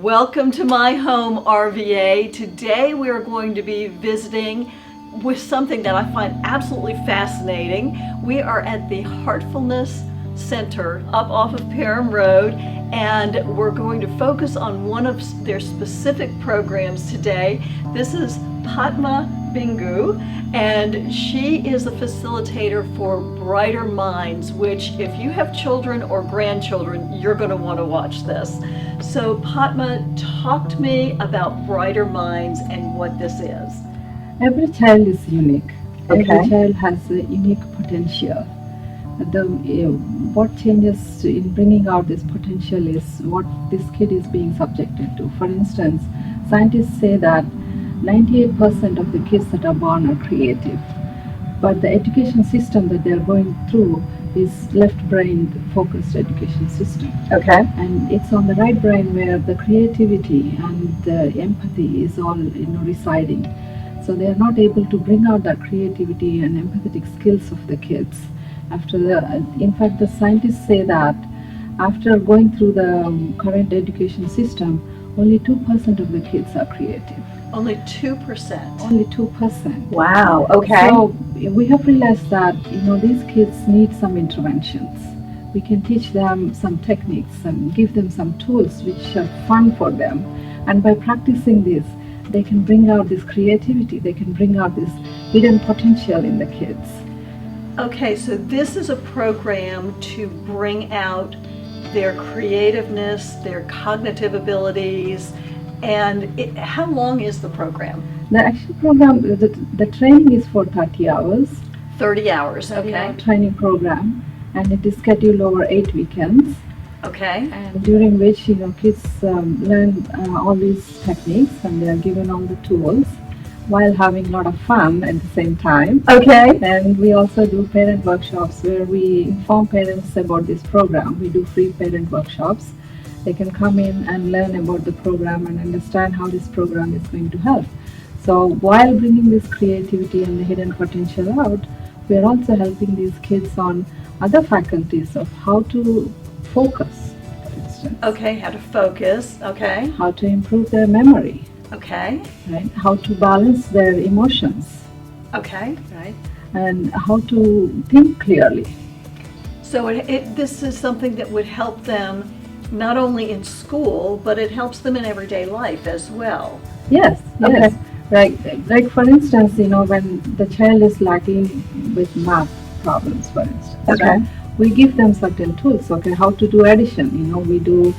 Welcome to my home, RVA. Today we are going to be visiting with something that I find absolutely fascinating. We are at the Heartfulness Center up off of Parham Road, and we're going to focus on one of their specific programs today. This is Padma Bingu, and she is a facilitator for Brighter Minds, which if you have children or grandchildren, you're going to want to watch this. So Padma, talk to me about Brighter Minds and what this is. Every child is unique. Okay. Every child has a unique potential. What changes in bringing out this potential is what this kid is being subjected to. For instance, scientists say that 98% of the kids that are born are creative, but the education system that they're going through is left brain focused education system. Okay. And it's on the right brain where the creativity and the empathy is all residing. So they are not able to bring out that creativity and empathetic skills of the kids. In fact, the scientists say that after going through the current education system, only 2% of the kids are creative. Only 2%. Only 2%. Wow. Okay. So we have realized that these kids need some interventions. We can teach them some techniques and give them some tools which are fun for them. And by practicing this, they can bring out this creativity. They can bring out this hidden potential in the kids. Okay, so this is a program to bring out their creativeness, their cognitive abilities, and how long is the program? The actual program, the training is for 30 hours. 30 hours, okay. Training program, and it is scheduled over 8 weekends. Okay. And during which kids learn all these techniques, and they are given all the tools while having a lot of fun at the same time. Okay. And we also do parent workshops where we inform parents about this program. We do free parent workshops. They can come in and learn about the program and understand how this program is going to help. So while bringing this creativity and the hidden potential out, we are also helping these kids on other faculties of how to focus, for instance. Okay, how to focus, okay. How to improve their memory. Okay. Right? How to balance their emotions. Okay. Right. And how to think clearly. So this is something that would help them not only in school, but it helps them in everyday life as well. Yes, yes. Okay. Like for instance, when the child is lacking with math problems, for instance, Okay. right? We give them certain tools, how to do addition, we do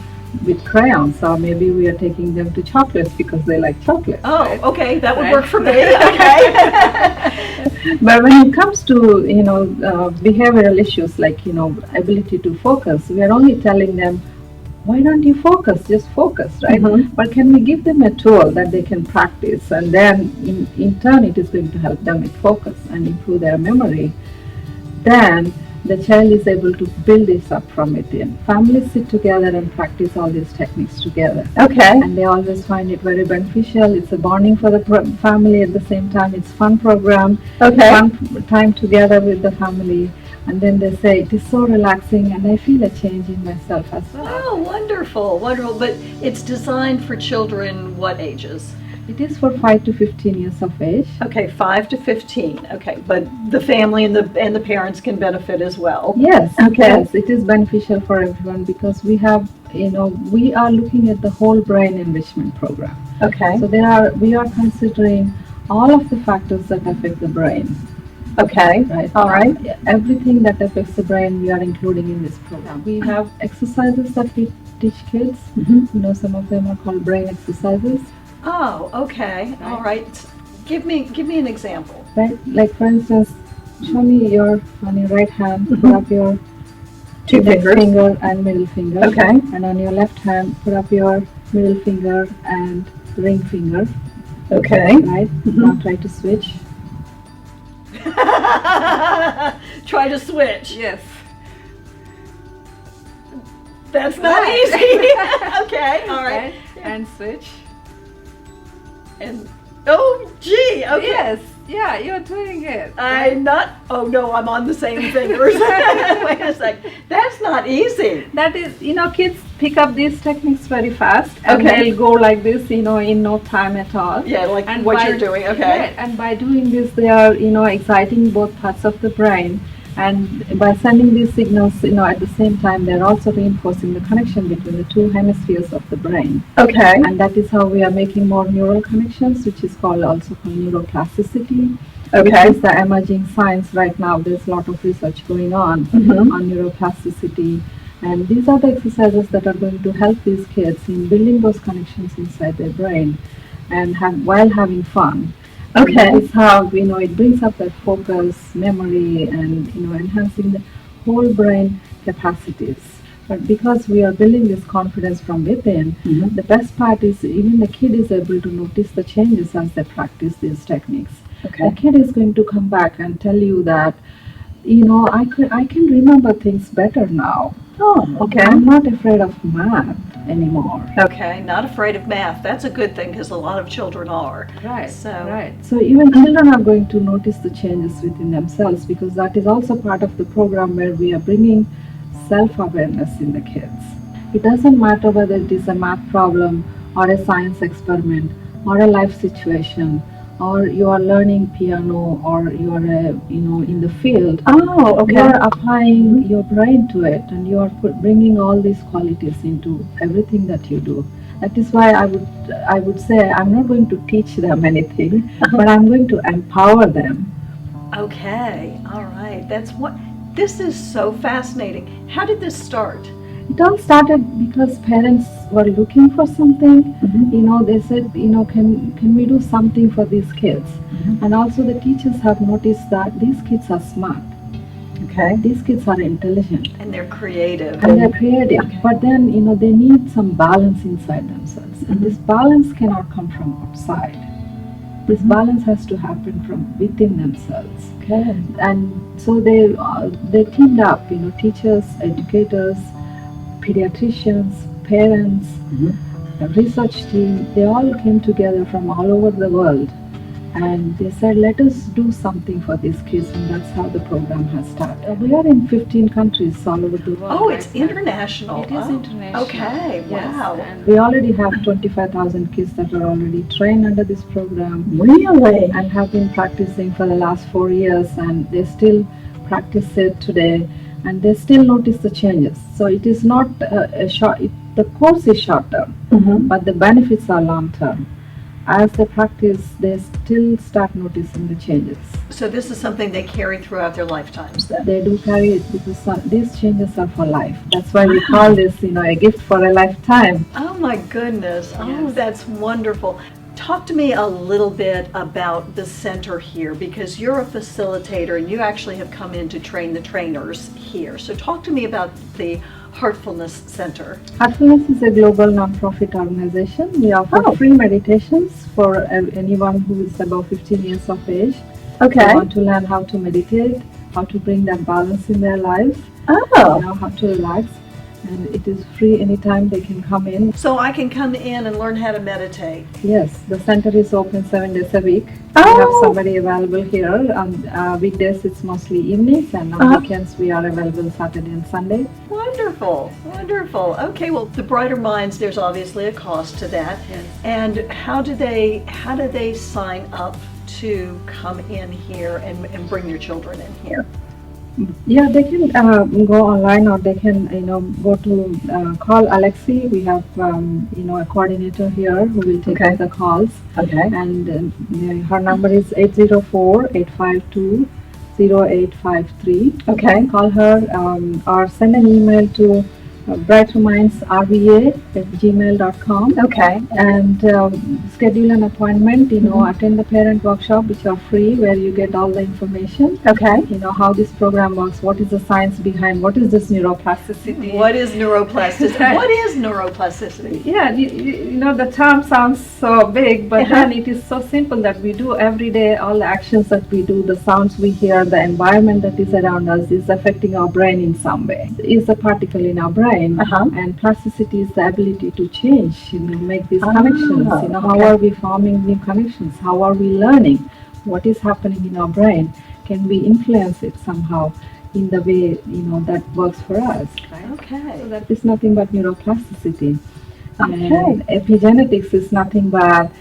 with crayons, or maybe we are taking them to chocolates because they like chocolate. Oh, right? okay, that would Right. work for me, okay. But when it comes to, behavioral issues like, ability to focus, we are only telling them, why don't you focus? Just focus, right? Mm-hmm. But can we give them a tool that they can practice, and then in turn it is going to help them with focus and improve their memory. Then the child is able to build this up from within. Families sit together and practice all these techniques together. Okay. And they always find it very beneficial. It's a bonding for the family at the same time. It's fun program. Okay. Fun time together with the family. And then they say, it is so relaxing and I feel a change in myself as well. Oh, wonderful, wonderful. But it's designed for children what ages? It is for 5 to 15 years of age. Okay, 5 to 15. Okay, but the family and the parents can benefit as well. Yes, Okay. yes, it is beneficial for everyone because we have, we are looking at the whole brain enrichment program. Okay. So we are considering all of the factors that affect the brain. Okay. Right. All right. Everything that affects the brain, we are including in this program. We have exercises that we teach kids. Mm-hmm. Some of them are called brain exercises. Oh, okay. All right. Give me an example. Right. Like for instance, show me on your right hand, Mm-hmm. put up your Two index fingers. finger and middle finger. Okay. And on your left hand, put up your middle finger and ring finger. Okay. Right. Mhm. Now try to switch. Try to switch. Yes. That's not Right. easy. Okay. All right. And switch. And oh, gee. Okay. Yes. Yeah, you're doing it. I'm not. Oh no, I'm on the same fingers. Wait a sec. That's not easy. That is, kids pick up these techniques very fast, and Okay. they'll go like this, in no time at all. Yeah, like And what by- you're doing. Okay. Right, and by doing this, they are, exciting both parts of the brain. And by sending these signals, at the same time, they're also reinforcing the connection between the two hemispheres of the brain. Okay. And that is how we are making more neural connections, which is also called neuroplasticity. Okay. Which is the emerging science right now. There's a lot of research going on on neuroplasticity. And these are the exercises that are going to help these kids in building those connections inside their brain and while having fun. Okay. And that is how, it brings up that focus, memory, and, enhancing the whole brain capacities. But because we are building this confidence from within, the best part is even the kid is able to notice the changes as they practice these techniques. Okay. The kid is going to come back and tell you that, I can remember things better now. Oh, okay. I'm not afraid of math anymore. Okay, not afraid of math. That's a good thing because a lot of children are. Right. So- So even children are going to notice the changes within themselves, because that is also part of the program where we are bringing self-awareness in the kids. It doesn't matter whether it is a math problem or a science experiment or a life situation, or you are learning piano, or you are in the field. Oh, okay. You are applying your brain to it, and you are bringing all these qualities into everything that you do. That is why I would say I'm not going to teach them anything, but I'm going to empower them. Okay, all right. This is so fascinating. How did this start? It all started because parents were looking for something. They said, can we do something for these kids? And also the teachers have noticed that these kids are smart. Okay. These kids are intelligent. And they're creative. And they're creative. But then, they need some balance inside themselves. And this balance cannot come from outside. This balance has to happen from within themselves. Okay. And so they teamed up, teachers, educators, pediatricians, parents, a research team. They all came together from all over the world, and they said, let us do something for these kids, and that's how the program has started. We are in 15 countries all over the world. Oh, it's international. It is Oh, international. Okay, Yes, wow. and we already have 25,000 kids that are already trained under this program Really? and have been practicing for the last 4 years, and they still practice it today, and they still notice the changes. So it is not the course is short term, but the benefits are long term. As they practice, they still start noticing the changes. So this is something they carry throughout their lifetimes then? They do carry it because these changes are for life. That's why we call this, a gift for a lifetime. Oh my goodness. Oh, Yes. that's wonderful. Talk to me a little bit about the center here, because you're a facilitator and you actually have come in to train the trainers here. So talk to me about the Heartfulness Center. Heartfulness is a global nonprofit organization. We offer free meditations for anyone who is above 15 years of age. Okay. They want to learn how to meditate, how to bring that balance in their lives, Oh. how to relax. And it is free anytime they can come in. So I can come in and learn how to meditate. Yes, the center is open 7 days a week. Oh. We have somebody available here. On weekdays it's mostly evenings, and on weekends we are available Saturday and Sunday. Wonderful, wonderful. Okay, well, the Brighter Minds, there's obviously a cost to that. Yes. And how do they sign up to come in here and bring their children in here? Yeah, they can go online, or they can go to call Alexi. We have a coordinator here who will take the calls. Okay. And her number is 804-852-0853. Okay. Call her or send an email to brightermindsrva@gmail.com. Okay. And schedule an appointment, attend the parent workshop, which are free, where you get all the information. Okay. How this program works, what is the science behind, what is this neuroplasticity. What is neuroplasticity? What is neuroplasticity? Yeah, the term sounds so big, but then it is so simple that we do every day. All the actions that we do, the sounds we hear, the environment that is around us is affecting our brain in some way. Is a particle in our brain, and plasticity is the ability to change, make these connections. How are we forming new connections? How are we learning? What is happening in our brain? Can we influence it somehow? in the way that works for us. Right? Okay. So that is nothing but neuroplasticity. Okay. And epigenetics is nothing but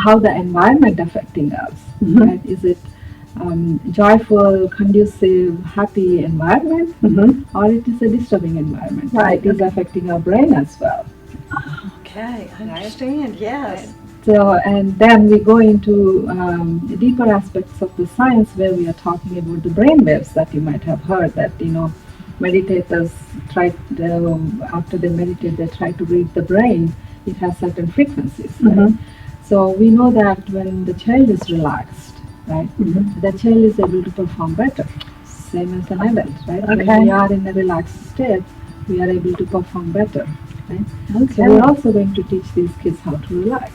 how the environment affecting us. Mhm. Right? Is it joyful, conducive, happy environment, or it is a disturbing environment? Right, It is okay. affecting our brain as well. Okay, I understand. Yes. So, and then we go into deeper aspects of the science where we are talking about the brain waves that you might have heard that, meditators try after they meditate, they try to read the brain. It has certain frequencies, right? So we know that when the child is relaxed, right, the child is able to perform better, same as an adult, right? Okay. When we are in a relaxed state, we are able to perform better, right? Okay. So we're also going to teach these kids how to relax.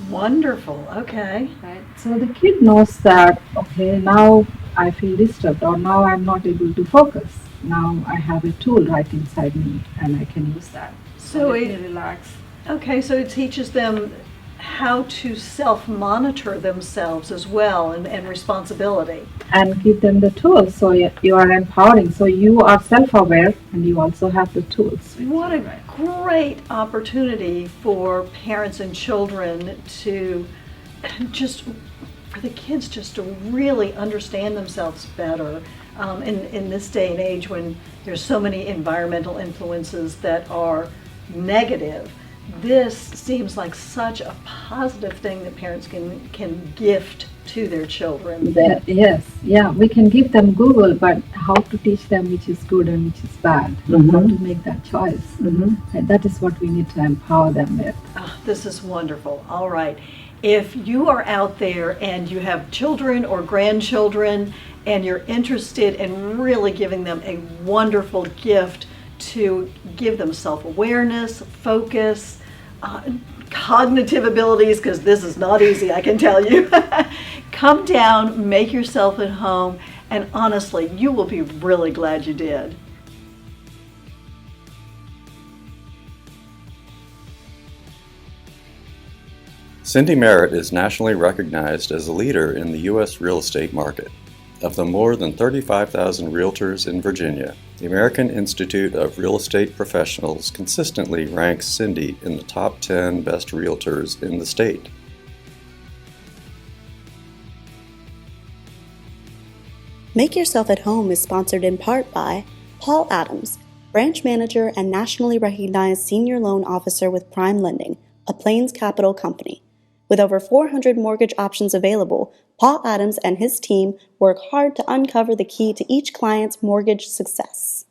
Wonderful. Okay. Right. So the kid knows that, okay, now I feel disturbed or now I'm not able to focus. Now I have a tool right inside me and I can use that. So let it- me relax. Okay, so it teaches them how to self-monitor themselves as well and responsibility. And give them the tools. So you are empowering. So you are self-aware and you also have the tools. What a great opportunity for parents and children to just, for the kids just to really understand themselves better in this day and age when there's so many environmental influences that are negative. This seems like such a positive thing that parents can gift to their children. Yes, yeah, we can give them Google, but how to teach them which is good and which is bad, how to make that choice. And that is what we need to empower them with. Oh, this is wonderful. All right. If you are out there and you have children or grandchildren and you're interested in really giving them a wonderful gift to give them self-awareness, focus, cognitive abilities, because this is not easy, I can tell you. Come down, make yourself at home, and honestly, you will be really glad you did. Cindy Merritt is nationally recognized as a leader in the U.S. real estate market. Of the more than 35,000 realtors in Virginia, the American Institute of Real Estate Professionals consistently ranks Cindy in the top 10 best realtors in the state. Make Yourself at Home is sponsored in part by Paul Adams, branch manager and nationally recognized senior loan officer with Prime Lending, a Plains Capital company. With over 400 mortgage options available, Paul Adams and his team work hard to uncover the key to each client's mortgage success.